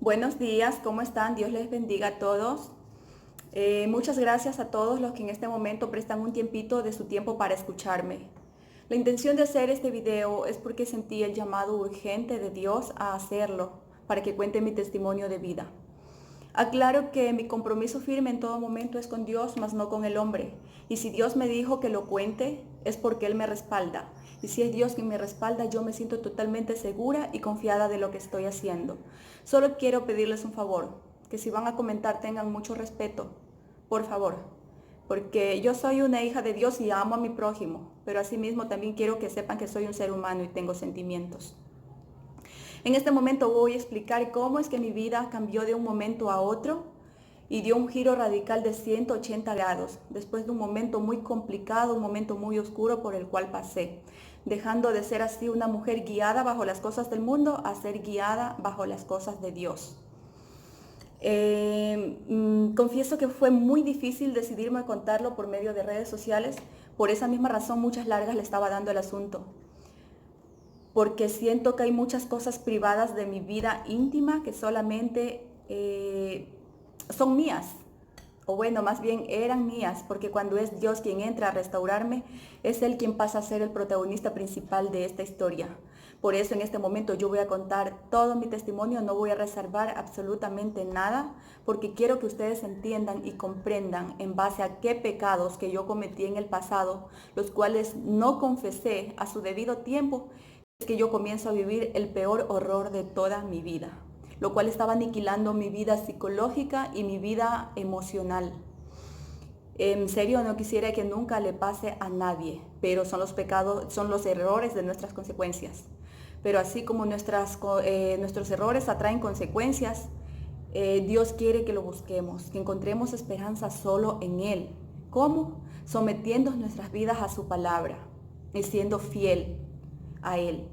Buenos días, ¿cómo están? Dios les bendiga a todos. Muchas gracias a todos los que en este momento prestan un tiempito de su tiempo para escucharme. La intención de hacer este video es porque sentí el llamado urgente de Dios a hacerlo, para que cuente mi testimonio de vida. Aclaro que mi compromiso firme en todo momento es con Dios, mas no con el hombre. Y si Dios me dijo que lo cuente, es porque Él me respalda. Y si es Dios quien me respalda, yo me siento totalmente segura y confiada de lo que estoy haciendo. Solo quiero pedirles un favor, que si van a comentar tengan mucho respeto, por favor. Porque yo soy una hija de Dios y amo a mi prójimo, pero asimismo también quiero que sepan que soy un ser humano y tengo sentimientos. En este momento voy a explicar cómo es que mi vida cambió de un momento a otro y dio un giro radical de 180 grados, después de un momento muy complicado, un momento muy oscuro por el cual pasé, dejando de ser así una mujer guiada bajo las cosas del mundo a ser guiada bajo las cosas de Dios. Confieso que fue muy difícil decidirme a contarlo por medio de redes sociales, por esa misma razón muchas largas le estaba dando el asunto. Porque siento que hay muchas cosas privadas de mi vida íntima que solamente son mías, o bueno, más bien eran mías, porque cuando es Dios quien entra a restaurarme, es Él quien pasa a ser el protagonista principal de esta historia. Por eso en este momento yo voy a contar todo mi testimonio, no voy a reservar absolutamente nada, porque quiero que ustedes entiendan y comprendan en base a qué pecados que yo cometí en el pasado, los cuales no confesé a su debido tiempo, es que yo comienzo a vivir el peor horror de toda mi vida, lo cual estaba aniquilando mi vida psicológica y mi vida emocional. En serio, no quisiera que nunca le pase a nadie, pero son los pecados, son los errores de nuestras consecuencias. Pero así como nuestros errores atraen consecuencias, Dios quiere que lo busquemos, que encontremos esperanza solo en Él. ¿Cómo? Sometiendo nuestras vidas a su palabra y siendo fiel a Él.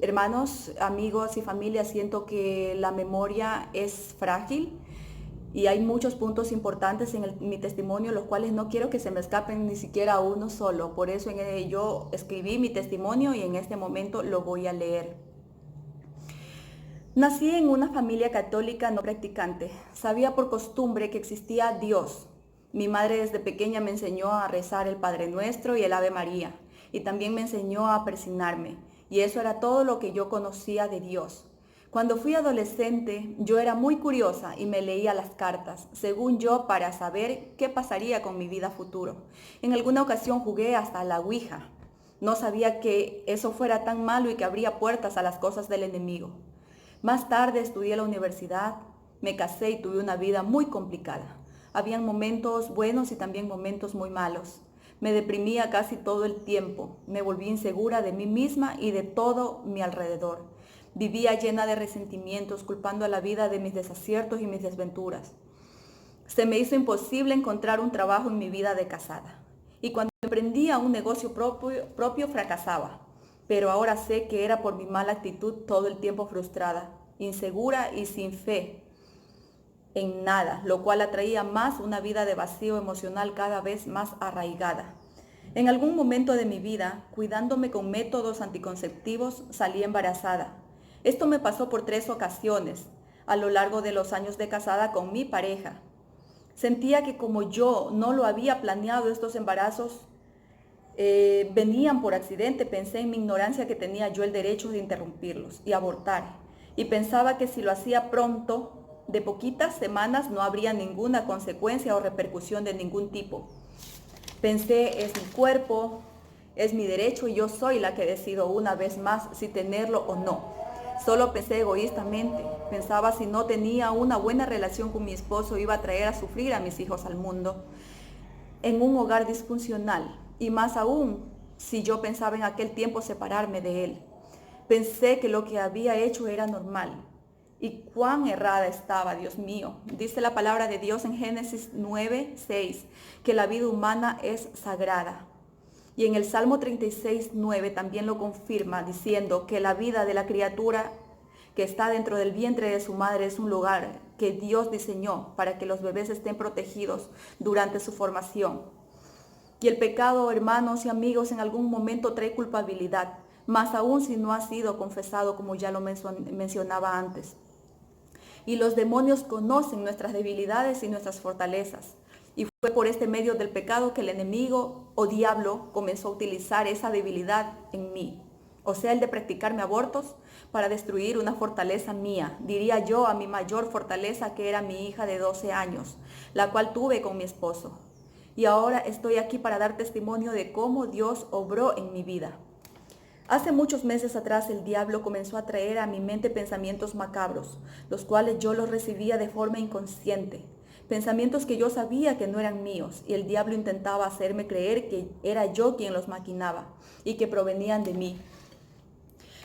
Hermanos, amigos y familia, siento que la memoria es frágil y hay muchos puntos importantes en mi testimonio, los cuales no quiero que se me escapen ni siquiera uno solo. Por eso yo escribí mi testimonio y en este momento lo voy a leer. Nací en una familia católica no practicante. Sabía por costumbre que existía Dios. Mi madre desde pequeña me enseñó a rezar el Padre Nuestro y el Ave María, y también me enseñó a persignarme, y eso era todo lo que yo conocía de Dios. Cuando fui adolescente, yo era muy curiosa y me leía las cartas, según yo, para saber qué pasaría con mi vida futuro. En alguna ocasión jugué hasta a la Ouija. No sabía que eso fuera tan malo y que abría puertas a las cosas del enemigo. Más tarde estudié la universidad, me casé y tuve una vida muy complicada. Habían momentos buenos y también momentos muy malos. Me deprimía casi todo el tiempo, me volví insegura de mí misma y de todo mi alrededor. Vivía llena de resentimientos, culpando a la vida de mis desaciertos y mis desventuras. Se me hizo imposible encontrar un trabajo en mi vida de casada. Y cuando emprendía un negocio propio fracasaba. Pero ahora sé que era por mi mala actitud todo el tiempo frustrada, insegura y sin fe en nada, lo cual atraía más una vida de vacío emocional cada vez más arraigada. En algún momento de mi vida, cuidándome con métodos anticonceptivos, salí embarazada. Esto me pasó por 3 ocasiones a lo largo de los años de casada con mi pareja. Sentía que como yo no lo había planeado, estos embarazos venían por accidente. Pensé en mi ignorancia que tenía yo el derecho de interrumpirlos y abortar. Y pensaba que si lo hacía pronto, de poquitas semanas, no habría ninguna consecuencia o repercusión de ningún tipo. Pensé, es mi cuerpo, es mi derecho y yo soy la que decido una vez más si tenerlo o no. Solo pensé egoístamente. Pensaba si no tenía una buena relación con mi esposo iba a traer a sufrir a mis hijos al mundo en un hogar disfuncional, y más aún si yo pensaba en aquel tiempo separarme de él. Pensé que lo que había hecho era normal. Y cuán errada estaba, Dios mío. Dice la palabra de Dios en Génesis 9:6, que la vida humana es sagrada. Y en el Salmo 36:9 también lo confirma, diciendo que la vida de la criatura que está dentro del vientre de su madre es un lugar que Dios diseñó para que los bebés estén protegidos durante su formación. Y el pecado, hermanos y amigos, en algún momento trae culpabilidad. más aún si no ha sido confesado, como ya lo mencionaba antes. Y los demonios conocen nuestras debilidades y nuestras fortalezas. Y fue por este medio del pecado que el enemigo o diablo comenzó a utilizar esa debilidad en mí. O sea, el de practicarme abortos para destruir una fortaleza mía. Diría yo a mi mayor fortaleza, que era mi hija de 12 años, la cual tuve con mi esposo. Y ahora estoy aquí para dar testimonio de cómo Dios obró en mi vida. Hace muchos meses atrás el diablo comenzó a traer a mi mente pensamientos macabros, los cuales yo los recibía de forma inconsciente. Pensamientos que yo sabía que no eran míos, y el diablo intentaba hacerme creer que era yo quien los maquinaba y que provenían de mí.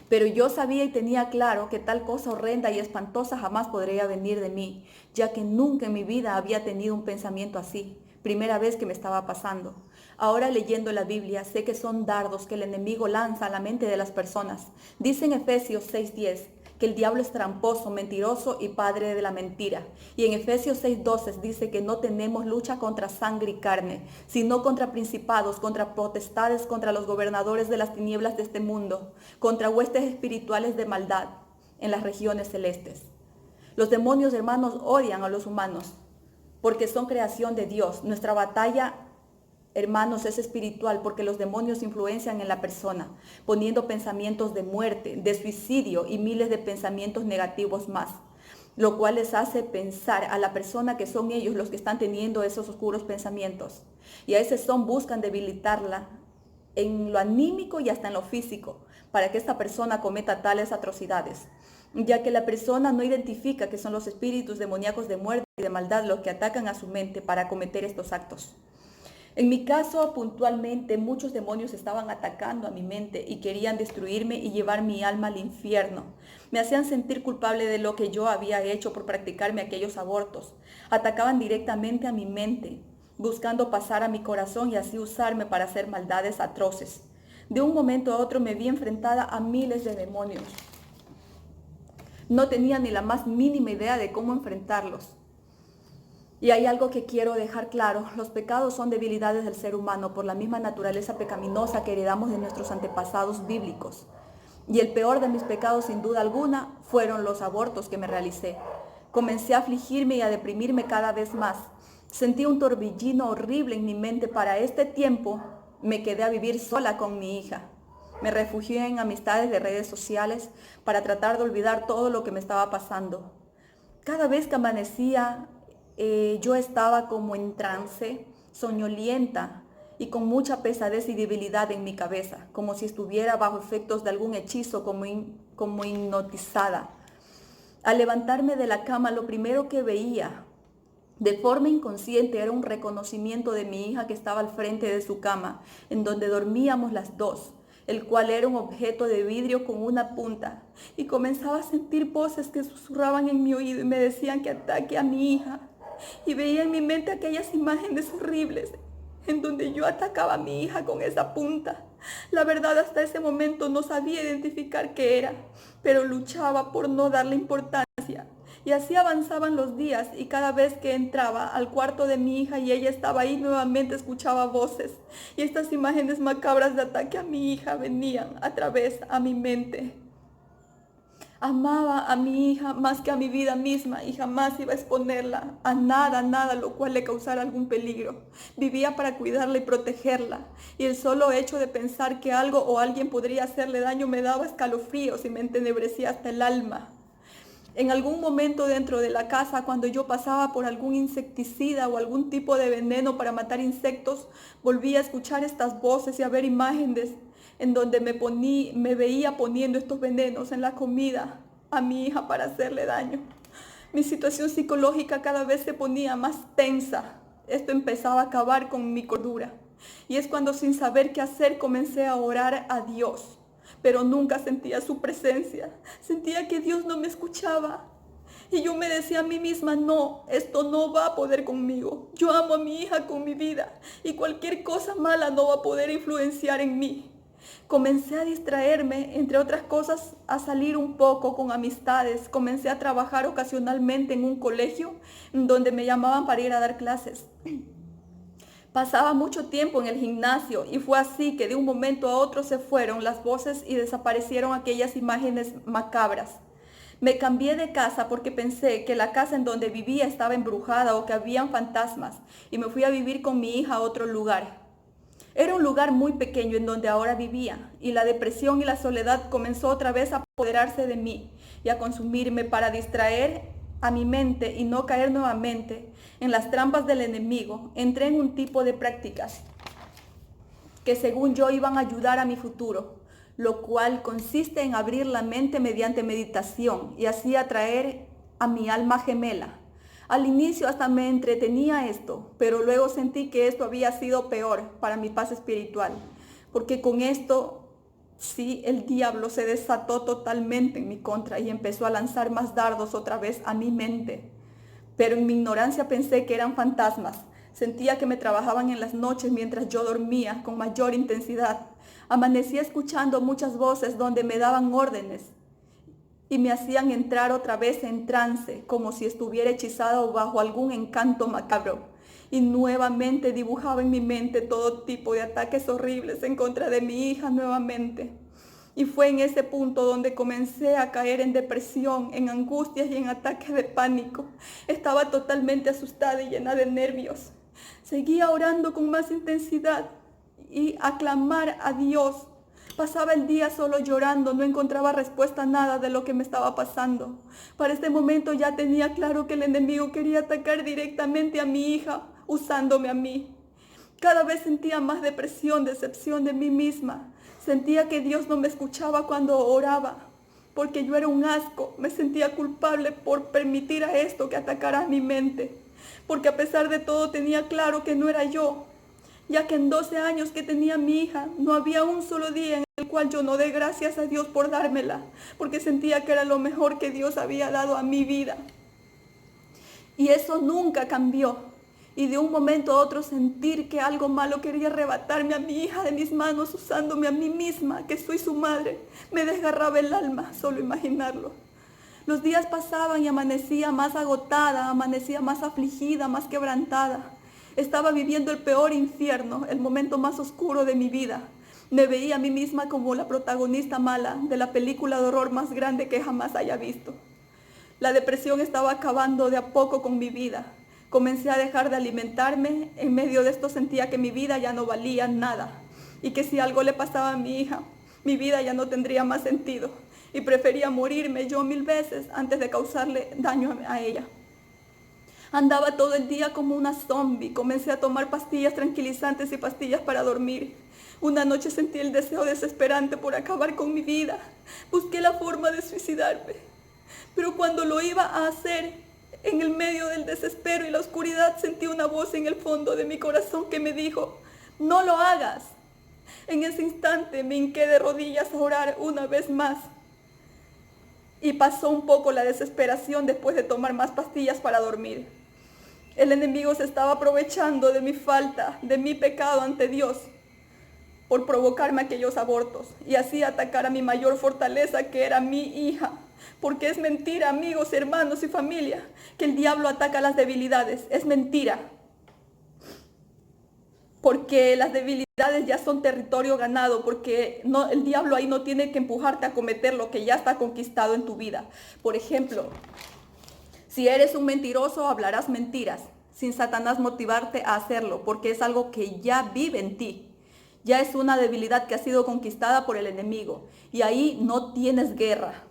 Pero yo sabía y tenía claro que tal cosa horrenda y espantosa jamás podría venir de mí, ya que nunca en mi vida había tenido un pensamiento así. Primera vez que me estaba pasando. Ahora leyendo la Biblia sé que son dardos que el enemigo lanza a la mente de las personas. Dice en Efesios 6:10 que el diablo es tramposo, mentiroso y padre de la mentira. Y en Efesios 6:12 dice que no tenemos lucha contra sangre y carne, sino contra principados, contra potestades, contra los gobernadores de las tinieblas de este mundo, contra huestes espirituales de maldad en las regiones celestes. Los demonios, hermanos, odian a los humanos porque son creación de Dios. Nuestra batalla, hermanos, es espiritual porque los demonios influencian en la persona, poniendo pensamientos de muerte, de suicidio y miles de pensamientos negativos más, lo cual les hace pensar a la persona que son ellos los que están teniendo esos oscuros pensamientos. Y a ese son buscan debilitarla en lo anímico y hasta en lo físico, para que esta persona cometa tales atrocidades, ya que la persona no identifica que son los espíritus demoníacos de muerte y de maldad los que atacan a su mente para cometer estos actos. En mi caso, puntualmente, muchos demonios estaban atacando a mi mente y querían destruirme y llevar mi alma al infierno. Me hacían sentir culpable de lo que yo había hecho por practicarme aquellos abortos. Atacaban directamente a mi mente, buscando pasar a mi corazón y así usarme para hacer maldades atroces. De un momento a otro me vi enfrentada a miles de demonios. No tenía ni la más mínima idea de cómo enfrentarlos. Y hay algo que quiero dejar claro: los pecados son debilidades del ser humano por la misma naturaleza pecaminosa que heredamos de nuestros antepasados bíblicos. Y el peor de mis pecados, sin duda alguna, fueron los abortos que me realicé. Comencé a afligirme y a deprimirme cada vez más. Sentí un torbellino horrible en mi mente. Para este tiempo me quedé a vivir sola con mi hija. Me refugié en amistades de redes sociales para tratar de olvidar todo lo que me estaba pasando. Cada vez que amanecía, yo estaba como en trance, soñolienta y con mucha pesadez y debilidad en mi cabeza, como si estuviera bajo efectos de algún hechizo, como hipnotizada. Al levantarme de la cama, lo primero que veía, de forma inconsciente, era un reconocimiento de mi hija que estaba al frente de su cama, en donde dormíamos las dos, el cual era un objeto de vidrio con una punta, y comenzaba a sentir voces que susurraban en mi oído y me decían que ataque a mi hija. Y veía en mi mente aquellas imágenes horribles en donde yo atacaba a mi hija con esa punta. La verdad, hasta ese momento no sabía identificar qué era, pero luchaba por no darle importancia. Y así avanzaban los días, y cada vez que entraba al cuarto de mi hija y ella estaba ahí, nuevamente escuchaba voces. Y estas imágenes macabras de ataque a mi hija venían a través a mi mente. Amaba a mi hija más que a mi vida misma y jamás iba a exponerla a nada lo cual le causara algún peligro. Vivía para cuidarla y protegerla, y el solo hecho de pensar que algo o alguien podría hacerle daño me daba escalofríos y me entenebrecía hasta el alma. En algún momento dentro de la casa, cuando yo pasaba por algún insecticida o algún tipo de veneno para matar insectos, volvía a escuchar estas voces y a ver imágenes en donde me veía poniendo estos venenos en la comida a mi hija para hacerle daño. Mi situación psicológica cada vez se ponía más tensa. Esto empezaba a acabar con mi cordura. Y es cuando, sin saber qué hacer, comencé a orar a Dios. Pero nunca sentía su presencia. Sentía que Dios no me escuchaba. Y yo me decía a mí misma: no, esto no va a poder conmigo. Yo amo a mi hija con mi vida y cualquier cosa mala no va a poder influenciar en mí. Comencé a distraerme, entre otras cosas, a salir un poco con amistades. Comencé a trabajar ocasionalmente en un colegio donde me llamaban para ir a dar clases. Pasaba mucho tiempo en el gimnasio y fue así que de un momento a otro se fueron las voces y desaparecieron aquellas imágenes macabras. Me cambié de casa porque pensé que la casa en donde vivía estaba embrujada o que habían fantasmas y me fui a vivir con mi hija a otro lugar. Era un lugar muy pequeño en donde ahora vivía y la depresión y la soledad comenzó otra vez a apoderarse de mí y a consumirme para distraer a mi mente y no caer nuevamente en las trampas del enemigo. Entré en un tipo de prácticas que según yo iban a ayudar a mi futuro, lo cual consiste en abrir la mente mediante meditación y así atraer a mi alma gemela. Al inicio hasta me entretenía esto, pero luego sentí que esto había sido peor para mi paz espiritual, porque con esto sí el diablo se desató totalmente en mi contra y empezó a lanzar más dardos otra vez a mi mente. Pero en mi ignorancia pensé que eran fantasmas. Sentía que me trabajaban en las noches mientras yo dormía con mayor intensidad. Amanecía escuchando muchas voces donde me daban órdenes y me hacían entrar otra vez en trance, como si estuviera hechizado bajo algún encanto macabro. Y nuevamente dibujaba en mi mente todo tipo de ataques horribles en contra de mi hija nuevamente. Y fue en ese punto donde comencé a caer en depresión, en angustias y en ataques de pánico. Estaba totalmente asustada y llena de nervios. Seguía orando con más intensidad y a clamar a Dios. Pasaba el día solo llorando, no encontraba respuesta a nada de lo que me estaba pasando. Para este momento ya tenía claro que el enemigo quería atacar directamente a mi hija, usándome a mí. Cada vez sentía más depresión, decepción de mí misma. Sentía que Dios no me escuchaba cuando oraba, porque yo era un asco. Me sentía culpable por permitir a esto que atacara a mi mente, porque a pesar de todo tenía claro que no era yo, ya que en 12 años que tenía mi hija, no había un solo día en el cual yo no dé gracias a Dios por dármela, porque sentía que era lo mejor que Dios había dado a mi vida. Y eso nunca cambió. Y de un momento a otro sentir que algo malo quería arrebatarme a mi hija de mis manos, usándome a mí misma, que soy su madre, me desgarraba el alma solo imaginarlo. Los días pasaban y amanecía más agotada, amanecía más afligida, más quebrantada. Estaba viviendo el peor infierno, el momento más oscuro de mi vida. Me veía a mí misma como la protagonista mala de la película de horror más grande que jamás haya visto. La depresión estaba acabando de a poco con mi vida. Comencé a dejar de alimentarme. En medio de esto sentía que mi vida ya no valía nada y que si algo le pasaba a mi hija, mi vida ya no tendría más sentido y prefería morirme yo 1000 veces antes de causarle daño a ella. Andaba todo el día como una zombie. Comencé a tomar pastillas tranquilizantes y pastillas para dormir. Una noche sentí el deseo desesperante por acabar con mi vida. Busqué la forma de suicidarme. Pero cuando lo iba a hacer, en el medio del desespero y la oscuridad, sentí una voz en el fondo de mi corazón que me dijo: no lo hagas. En ese instante me hinqué de rodillas a orar una vez más. Y pasó un poco la desesperación después de tomar más pastillas para dormir. El enemigo se estaba aprovechando de mi falta, de mi pecado ante Dios, por provocarme aquellos abortos y así atacar a mi mayor fortaleza, que era mi hija. Porque es mentira, amigos, hermanos y familia, que el diablo ataca las debilidades. Es mentira. Porque las debilidades ya son territorio ganado, porque el diablo ahí no tiene que empujarte a cometer lo que ya está conquistado en tu vida. Por ejemplo, si eres un mentiroso, hablarás mentiras, sin Satanás motivarte a hacerlo, porque es algo que ya vive en ti. Ya es una debilidad que ha sido conquistada por el enemigo, y ahí no tienes guerra.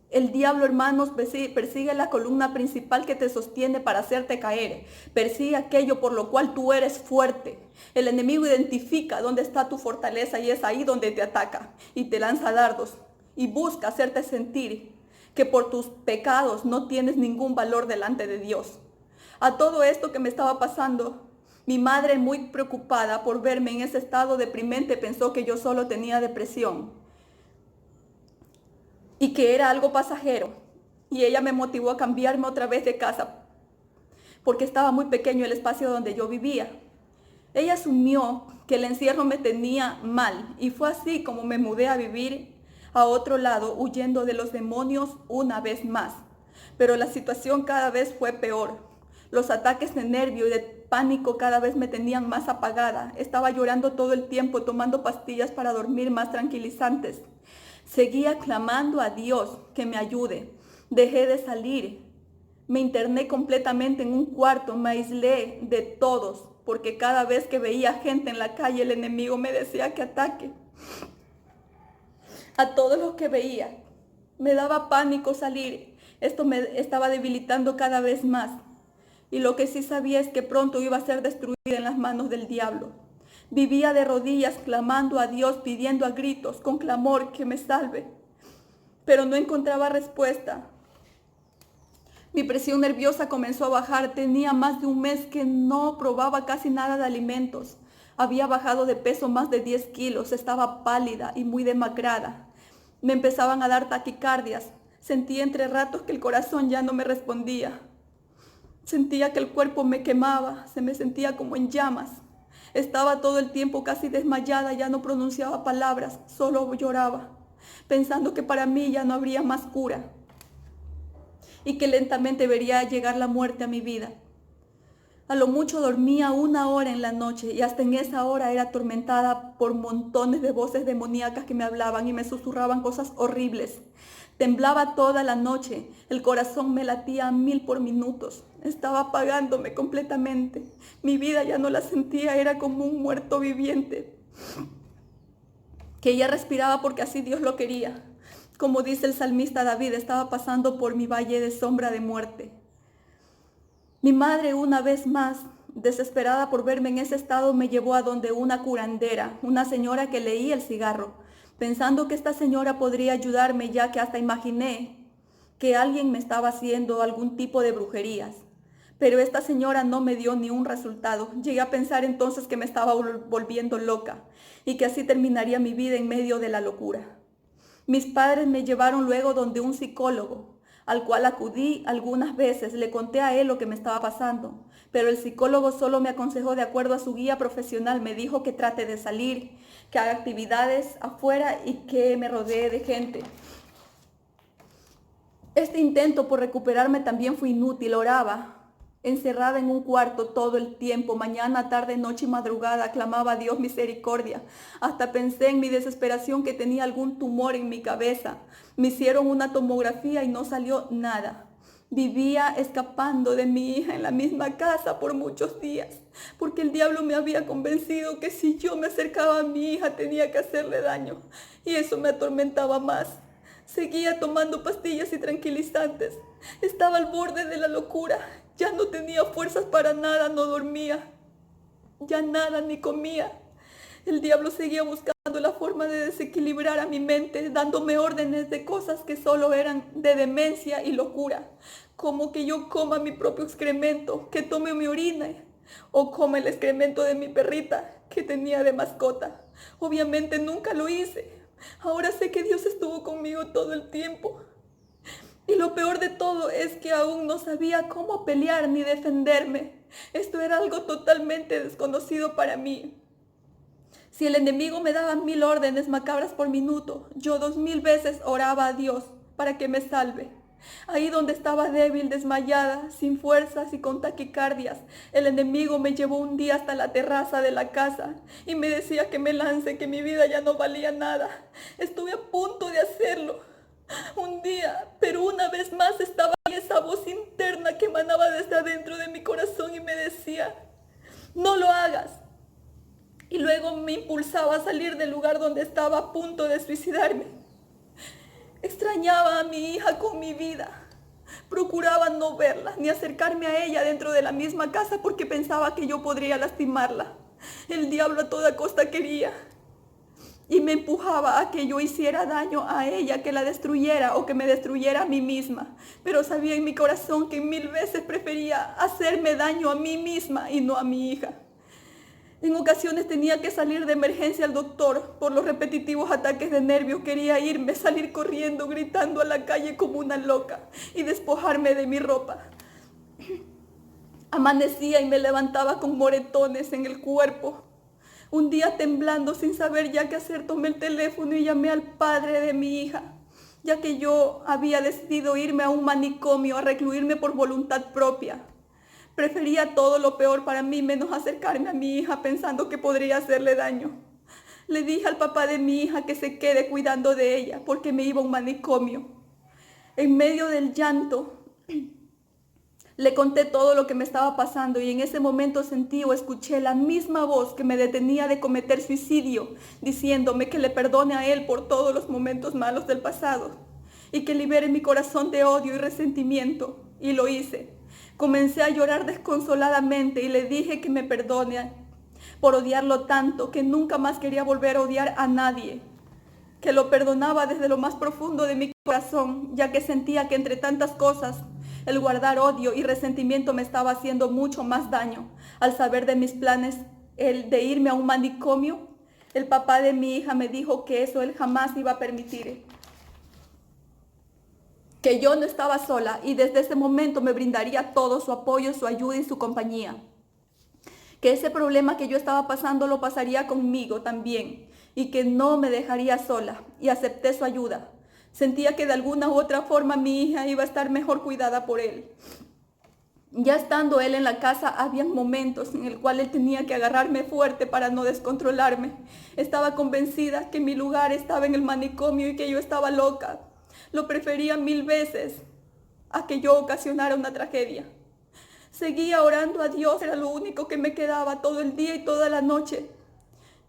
El diablo, hermanos, persigue la columna principal que te sostiene para hacerte caer. Persigue aquello por lo cual tú eres fuerte. El enemigo identifica dónde está tu fortaleza y es ahí donde te ataca y te lanza dardos y busca hacerte sentir que por tus pecados no tienes ningún valor delante de Dios. A todo esto que me estaba pasando, mi madre, muy preocupada por verme en ese estado deprimente, pensó que yo solo tenía depresión y que era algo pasajero, y ella me motivó a cambiarme otra vez de casa porque estaba muy pequeño el espacio donde yo vivía. Ella asumió que el encierro me tenía mal y fue así como me mudé a vivir a otro lado, huyendo de los demonios una vez más. Pero la situación cada vez fue peor. Los ataques de nervio y de pánico cada vez me tenían más apagada. Estaba llorando todo el tiempo, tomando pastillas para dormir más tranquilizantes. Seguía clamando a Dios que me ayude. Dejé de salir. Me interné completamente en un cuarto, me aislé de todos, porque cada vez que veía gente en la calle el enemigo me decía que ataque. A todos los que veía. Me daba pánico salir. Esto me estaba debilitando cada vez más. Y lo que sí sabía es que pronto iba a ser destruida en las manos del diablo. Vivía de rodillas clamando a Dios, pidiendo a gritos, con clamor, que me salve. Pero no encontraba respuesta. Mi presión nerviosa comenzó a bajar. Tenía más de un mes que no probaba casi nada de alimentos. Había bajado de peso más de 10 kilos. Estaba pálida y muy demacrada. Me empezaban a dar taquicardias. Sentía entre ratos que el corazón ya no me respondía. Sentía que el cuerpo me quemaba, se me sentía como en llamas. Estaba todo el tiempo casi desmayada, ya no pronunciaba palabras, solo lloraba, pensando que para mí ya no habría más cura y que lentamente vería llegar la muerte a mi vida. A lo mucho dormía 1 hora en la noche y hasta en esa hora era atormentada por montones de voces demoníacas que me hablaban y me susurraban cosas horribles. Temblaba toda la noche, el corazón me latía a 1000 por minutos. Estaba apagándome completamente. Mi vida ya no la sentía, era como un muerto viviente, que ya respiraba porque así Dios lo quería. Como dice el salmista David, estaba pasando por mi valle de sombra de muerte. Mi madre, una vez más, desesperada por verme en ese estado, me llevó a donde una curandera, una señora que leía el cigarro, pensando que esta señora podría ayudarme, ya que hasta imaginé que alguien me estaba haciendo algún tipo de brujerías. Pero esta señora no me dio ni un resultado. Llegué a pensar entonces que me estaba volviendo loca y que así terminaría mi vida en medio de la locura. Mis padres me llevaron luego donde un psicólogo, al cual acudí algunas veces. Le conté a él lo que me estaba pasando, pero el psicólogo solo me aconsejó de acuerdo a su guía profesional. Me dijo que trate de salir, que haga actividades afuera y que me rodee de gente. Este intento por recuperarme también fue inútil. Oraba, encerrada en un cuarto todo el tiempo, mañana, tarde, noche y madrugada, clamaba a Dios misericordia. Hasta pensé en mi desesperación que tenía algún tumor en mi cabeza. Me hicieron una tomografía y no salió nada. Vivía escapando de mi hija en la misma casa por muchos días, porque el diablo me había convencido que si yo me acercaba a mi hija tenía que hacerle daño, y eso me atormentaba más. Seguía tomando pastillas y tranquilizantes. Estaba al borde de la locura. Ya no tenía fuerzas para nada, no dormía. Ya nada, ni comía. El diablo seguía buscando la forma de desequilibrar a mi mente, dándome órdenes de cosas que solo eran de demencia y locura. Como que yo coma mi propio excremento, que tome mi orina, o coma el excremento de mi perrita que tenía de mascota. Obviamente nunca lo hice. Ahora sé que Dios estuvo conmigo todo el tiempo. Y lo peor de todo es que aún no sabía cómo pelear ni defenderme. Esto era algo totalmente desconocido para mí. Si el enemigo me daba 1000 órdenes macabras por minuto, yo 2000 veces oraba a Dios para que me salve. Ahí donde estaba débil, desmayada, sin fuerzas y con taquicardias, el enemigo me llevó un día hasta la terraza de la casa y me decía que me lance, que mi vida ya no valía nada. Estuve a punto de hacerlo un día, pero una vez más estaba ahí esa voz interna que emanaba desde adentro de mi corazón y me decía, no lo hagas. Y luego me impulsaba a salir del lugar donde estaba a punto de suicidarme. Extrañaba a mi hija con mi vida. Procuraba no verla ni acercarme a ella dentro de la misma casa porque pensaba que yo podría lastimarla. El diablo a toda costa quería y me empujaba a que yo hiciera daño a ella, que la destruyera o que me destruyera a mí misma. Pero sabía en mi corazón que 1000 veces prefería hacerme daño a mí misma y no a mi hija. En ocasiones tenía que salir de emergencia al doctor por los repetitivos ataques de nervios. Quería irme, salir corriendo, gritando a la calle como una loca y despojarme de mi ropa. Amanecía y me levantaba con moretones en el cuerpo. Un día, temblando, sin saber ya qué hacer, tomé el teléfono y llamé al padre de mi hija, ya que yo había decidido irme a un manicomio a recluirme por voluntad propia. Prefería todo lo peor para mí menos acercarme a mi hija pensando que podría hacerle daño. Le dije al papá de mi hija que se quede cuidando de ella porque me iba a un manicomio. En medio del llanto, le conté todo lo que me estaba pasando y en ese momento sentí o escuché la misma voz que me detenía de cometer suicidio, diciéndome que le perdone a él por todos los momentos malos del pasado y que libere mi corazón de odio y resentimiento. Y lo hice. Comencé a llorar desconsoladamente y le dije que me perdone por odiarlo tanto, que nunca más quería volver a odiar a nadie, que lo perdonaba desde lo más profundo de mi corazón, ya que sentía que entre tantas cosas, el guardar odio y resentimiento me estaba haciendo mucho más daño. Al saber de mis planes, el de irme a un manicomio, el papá de mi hija me dijo que eso él jamás iba a permitir, que yo no estaba sola y desde ese momento me brindaría todo su apoyo, su ayuda y su compañía, que ese problema que yo estaba pasando lo pasaría conmigo también y que no me dejaría sola, y acepté su ayuda. Sentía que de alguna u otra forma mi hija iba a estar mejor cuidada por él. Ya estando él en la casa, habían momentos en el cual él tenía que agarrarme fuerte para no descontrolarme. Estaba convencida que mi lugar estaba en el manicomio y que yo estaba loca. Lo prefería 1000 veces a que yo ocasionara una tragedia. Seguía orando a Dios, era lo único que me quedaba todo el día y toda la noche.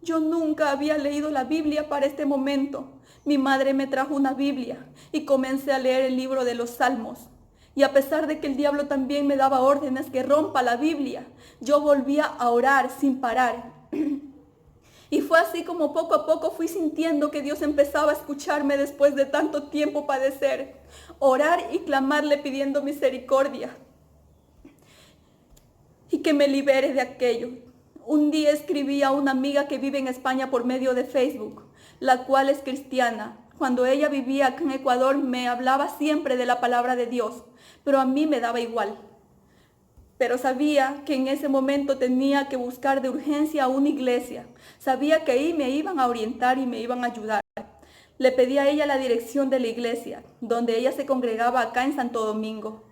Yo nunca había leído la Biblia para este momento. Mi madre me trajo una Biblia y comencé a leer el libro de los Salmos. Y a pesar de que el diablo también me daba órdenes que rompa la Biblia, yo volvía a orar sin parar. Y fue así como poco a poco fui sintiendo que Dios empezaba a escucharme después de tanto tiempo padecer, orar y clamarle pidiendo misericordia y que me libere de aquello. Un día escribí a una amiga que vive en España por medio de Facebook, la cual es cristiana. Cuando ella vivía acá en Ecuador me hablaba siempre de la palabra de Dios, pero a mí me daba igual. Pero sabía que en ese momento tenía que buscar de urgencia a una iglesia. Sabía que ahí me iban a orientar y me iban a ayudar. Le pedí a ella la dirección de la iglesia, donde ella se congregaba acá en Santo Domingo.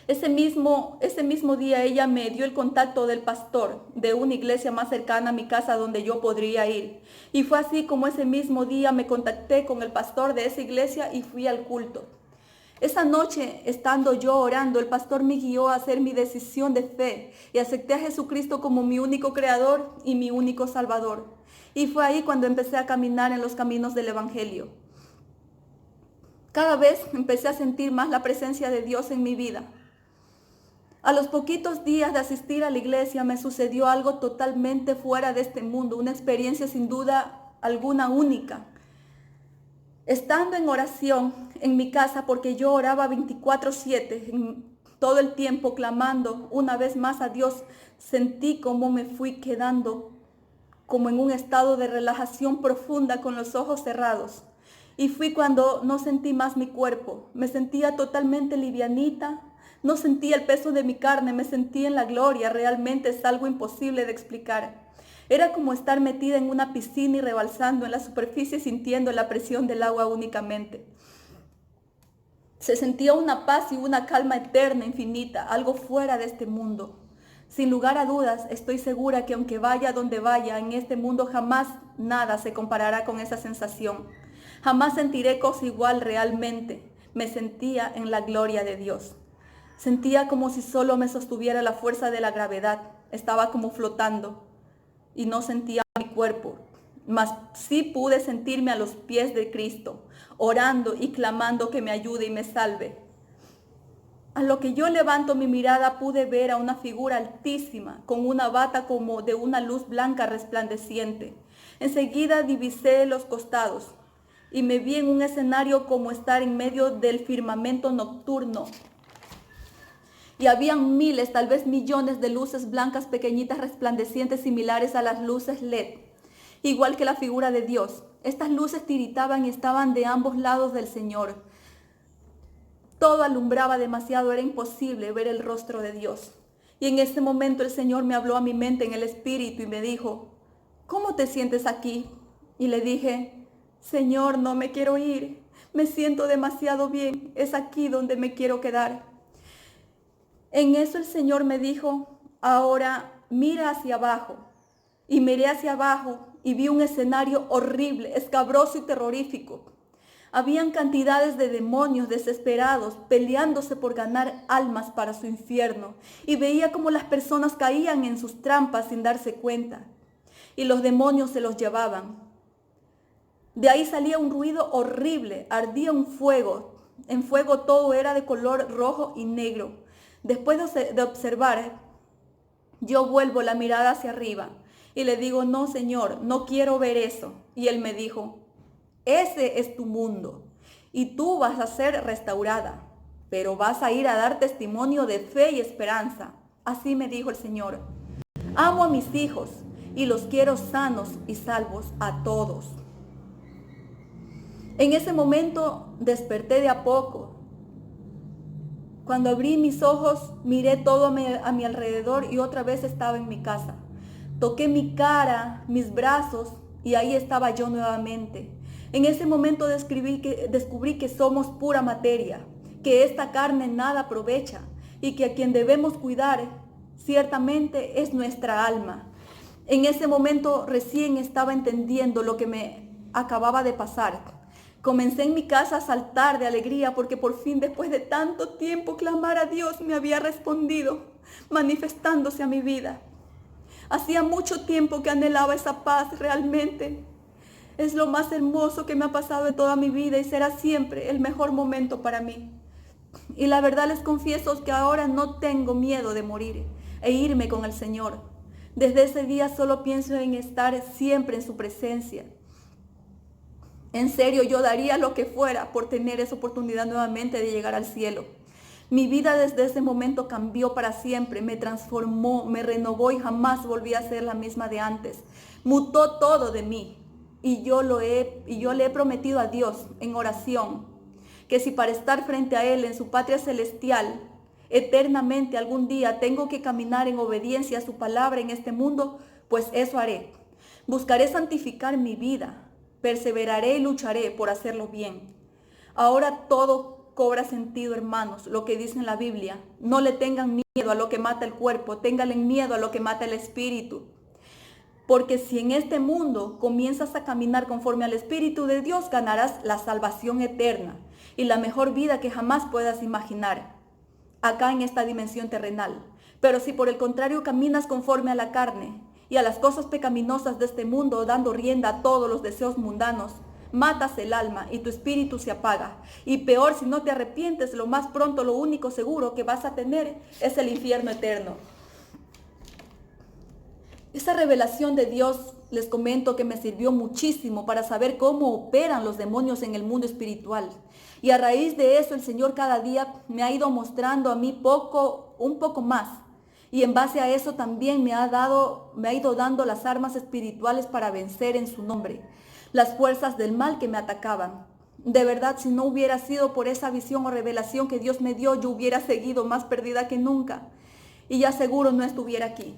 Ese mismo día ella me dio el contacto del pastor de una iglesia más cercana a mi casa donde yo podría ir. Y fue así como ese mismo día me contacté con el pastor de esa iglesia y fui al culto. Esa noche, estando yo orando, el pastor me guió a hacer mi decisión de fe y acepté a Jesucristo como mi único creador y mi único salvador. Y fue ahí cuando empecé a caminar en los caminos del evangelio. Cada vez empecé a sentir más la presencia de Dios en mi vida. A los poquitos días de asistir a la iglesia me sucedió algo totalmente fuera de este mundo, una experiencia sin duda alguna única. Estando en oración en mi casa, porque yo oraba 24/7, todo el tiempo clamando una vez más a Dios, sentí como me fui quedando como en un estado de relajación profunda con los ojos cerrados. Y fui cuando no sentí más mi cuerpo, me sentía totalmente livianita. No sentía el peso de mi carne, me sentía en la gloria, realmente es algo imposible de explicar. Era como estar metida en una piscina y rebalsando en la superficie sintiendo la presión del agua únicamente. Se sentía una paz y una calma eterna, infinita, algo fuera de este mundo. Sin lugar a dudas, estoy segura que aunque vaya donde vaya en este mundo, jamás nada se comparará con esa sensación. Jamás sentiré cosa igual realmente. Me sentía en la gloria de Dios. Sentía como si solo me sostuviera la fuerza de la gravedad. Estaba como flotando y no sentía mi cuerpo. Mas sí pude sentirme a los pies de Cristo, orando y clamando que me ayude y me salve. A lo que yo levanto mi mirada pude ver a una figura altísima, con una bata como de una luz blanca resplandeciente. Enseguida divisé los costados y me vi en un escenario como estar en medio del firmamento nocturno. Y habían miles, tal vez millones de luces blancas pequeñitas resplandecientes similares a las luces LED, igual que la figura de Dios. Estas luces tiritaban y estaban de ambos lados del Señor. Todo alumbraba demasiado, era imposible ver el rostro de Dios. Y en ese momento el Señor me habló a mi mente en el espíritu y me dijo, ¿cómo te sientes aquí? Y le dije, Señor, no me quiero ir, me siento demasiado bien, es aquí donde me quiero quedar. En eso el Señor me dijo, ahora mira hacia abajo. Y miré hacia abajo y vi un escenario horrible, escabroso y terrorífico. Habían cantidades de demonios desesperados peleándose por ganar almas para su infierno, y veía cómo las personas caían en sus trampas sin darse cuenta, y los demonios se los llevaban. De ahí salía un ruido horrible, ardía un fuego. En fuego todo era de color rojo y negro. Después de observar, yo vuelvo la mirada hacia arriba y le digo, no, Señor, no quiero ver eso. Y él me dijo, ese es tu mundo y tú vas a ser restaurada, pero vas a ir a dar testimonio de fe y esperanza. Así me dijo el Señor. Amo a mis hijos y los quiero sanos y salvos a todos. En ese momento desperté de a poco. Cuando abrí mis ojos, miré todo a mi alrededor y otra vez estaba en mi casa. Toqué mi cara, mis brazos y ahí estaba yo nuevamente. En ese momento descubrí que somos pura materia, que esta carne nada aprovecha y que a quien debemos cuidar ciertamente es nuestra alma. En ese momento recién estaba entendiendo lo que me acababa de pasar. Comencé en mi casa a saltar de alegría porque por fin, después de tanto tiempo, clamar a Dios me había respondido, manifestándose a mi vida. Hacía mucho tiempo que anhelaba esa paz realmente. Es lo más hermoso que me ha pasado en toda mi vida y será siempre el mejor momento para mí. Y la verdad les confieso que ahora no tengo miedo de morir e irme con el Señor. Desde ese día solo pienso en estar siempre en su presencia. En serio, yo daría lo que fuera por tener esa oportunidad nuevamente de llegar al cielo. Mi vida desde ese momento cambió para siempre, me transformó, me renovó y jamás volví a ser la misma de antes. Mutó todo de mí y yo le he prometido a Dios en oración que si para estar frente a Él en su patria celestial eternamente algún día tengo que caminar en obediencia a su palabra en este mundo, pues eso haré. Buscaré santificar mi vida. Perseveraré y lucharé por hacerlo bien. Ahora todo cobra sentido, hermanos, lo que dice en la Biblia. No le tengan miedo a lo que mata el cuerpo, ténganle miedo a lo que mata el espíritu. Porque si en este mundo comienzas a caminar conforme al Espíritu de Dios, ganarás la salvación eterna y la mejor vida que jamás puedas imaginar, acá en esta dimensión terrenal. Pero si por el contrario caminas conforme a la carne, y a las cosas pecaminosas de este mundo, dando rienda a todos los deseos mundanos, matas el alma y tu espíritu se apaga. Y peor, si no te arrepientes, lo más pronto lo único seguro que vas a tener es el infierno eterno. Esa revelación de Dios, les comento que me sirvió muchísimo para saber cómo operan los demonios en el mundo espiritual. Y a raíz de eso, el Señor cada día me ha ido mostrando a mí un poco más. Y en base a eso también me ha ido dando las armas espirituales para vencer en su nombre las fuerzas del mal que me atacaban. De verdad, si no hubiera sido por esa visión o revelación que Dios me dio, yo hubiera seguido más perdida que nunca. Y ya seguro no estuviera aquí.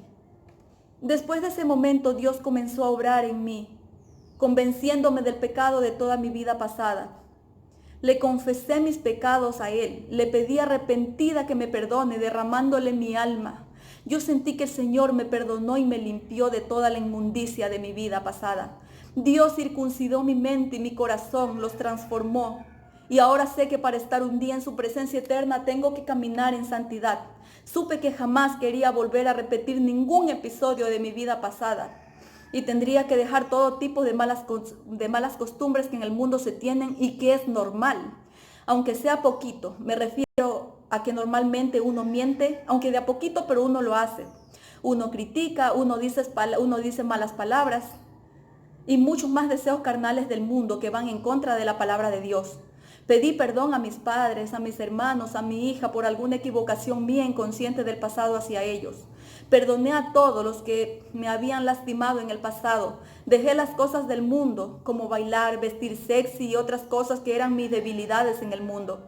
Después de ese momento, Dios comenzó a obrar en mí, convenciéndome del pecado de toda mi vida pasada. Le confesé mis pecados a Él, le pedí arrepentida que me perdone, derramándole mi alma. Yo sentí que el Señor me perdonó y me limpió de toda la inmundicia de mi vida pasada. Dios circuncidó mi mente y mi corazón, los transformó. Y ahora sé que para estar un día en su presencia eterna tengo que caminar en santidad. Supe que jamás quería volver a repetir ningún episodio de mi vida pasada. Y tendría que dejar todo tipo de malas costumbres que en el mundo se tienen y que es normal. Aunque sea poquito, me refiero a que normalmente uno miente, aunque de a poquito, pero uno lo hace. Uno critica, uno dice malas palabras y muchos más deseos carnales del mundo que van en contra de la palabra de Dios. Pedí perdón a mis padres, a mis hermanos, a mi hija por alguna equivocación mía inconsciente del pasado hacia ellos. Perdoné a todos los que me habían lastimado en el pasado. Dejé las cosas del mundo, como bailar, vestir sexy y otras cosas que eran mis debilidades en el mundo.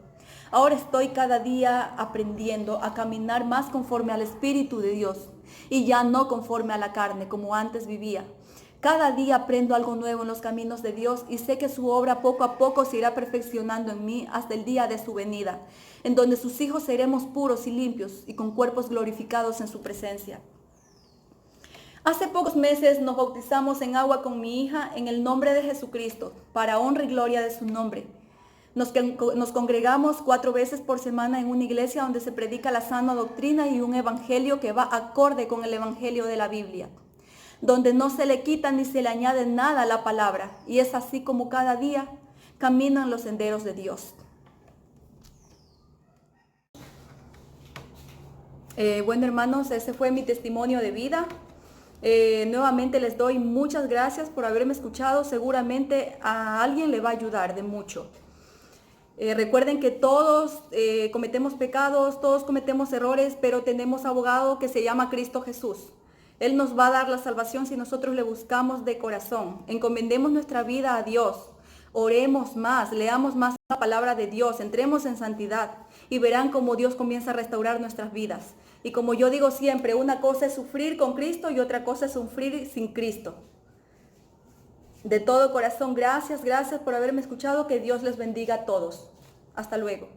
Ahora estoy cada día aprendiendo a caminar más conforme al Espíritu de Dios y ya no conforme a la carne como antes vivía. Cada día aprendo algo nuevo en los caminos de Dios y sé que su obra poco a poco se irá perfeccionando en mí hasta el día de su venida, en donde sus hijos seremos puros y limpios y con cuerpos glorificados en su presencia. Hace pocos meses nos bautizamos en agua con mi hija en el nombre de Jesucristo, para honra y gloria de su nombre. Nos congregamos 4 veces por semana en una iglesia donde se predica la sana doctrina y un evangelio que va acorde con el evangelio de la Biblia, donde no se le quita ni se le añade nada a la palabra, y es así como cada día camino en los senderos de Dios. Bueno, hermanos, ese fue mi testimonio de vida. Nuevamente les doy muchas gracias por haberme escuchado. Seguramente a alguien le va a ayudar de mucho. Recuerden que todos cometemos pecados, todos cometemos errores, pero tenemos abogado que se llama Cristo Jesús. Él nos va a dar la salvación si nosotros le buscamos de corazón. Encomendemos nuestra vida a Dios. Oremos más, leamos más la palabra de Dios, entremos en santidad y verán cómo Dios comienza a restaurar nuestras vidas. Y como yo digo siempre, una cosa es sufrir con Cristo y otra cosa es sufrir sin Cristo. De todo corazón, gracias por haberme escuchado. Que Dios les bendiga a todos. Hasta luego.